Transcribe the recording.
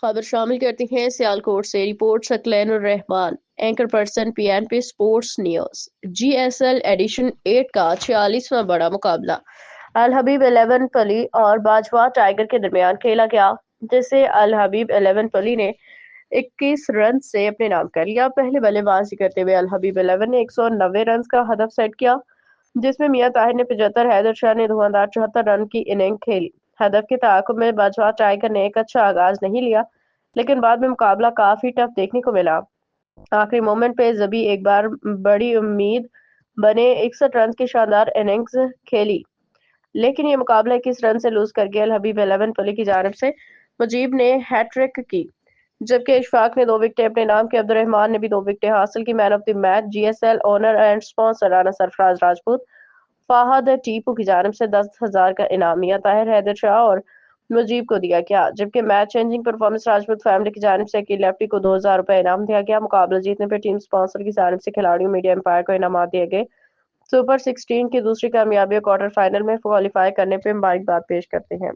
خبر شامل کرتی ہیں سیالکوٹ سے۔ رپورٹ ثقلین الرحمان، اینکر پرسن پی این پی سپورٹس نیوز۔ جی ایس ایل ایڈیشن 8 کا 46واں بڑا مقابلہ الحبیب 11 پلی اور باجوہ ٹائیگر کے درمیان کھیلا گیا، جسے الحبیب 11 پلی نے 21 رنز سے اپنے نام کر لیا۔ پہلے بلے بازی کرتے ہوئے الحبیب 11 نے 190 رنز کا ہدف سیٹ کیا، جس میں میاں طاہر نے 75، حیدر شاہ نے دھواندار 74 رن کی اننگ کھیلی۔ ہدف کے تعاقب میں باجوہ ٹائیگر نے ایک اچھا آغاز نہیں لیا، لیکن بعد میں مقابلہ کافی ٹف دیکھنے کو ملا۔ آخری مومنٹ پہ زبی ایک بار بڑی امید بنے 61 رنز کی شاندار اننگز کھیلی، لیکن یہ مقابلہ 21 رن سے لوز کر گیا۔ الحبیب 11 پلی کی جانب سے مجیب نے ہیٹ ٹرک کی، جبکہ اشفاق نے 2 وکٹیں اپنے نام کی۔ عبدالرحمان نے بھی 2 وکٹیں حاصل کی۔ Man of the match G S L owner and sponsor Rana Sarfaraz Rajput Fahad Tipu کی جانب سے 10,000 کا انعام میاں طاہر، حیدر شاہ اور مجیب کو دیا گیا، جبکہ match changing performance Rajput family کی جانب سے عقیل لیفٹی کو 2,000 روپے انعام دیا گیا۔ مقابلہ جیتنے پر ٹیم اسپانسر کی جانب سے کھلاڑیوں میڈیا امپائر کو انعامات دیے گئے۔ سپر 16 کی دوسری کامیابی اور کوارٹر فائنل میں کوالیفائی کرنے پہ مبارکباد پیش کرتے ہیں۔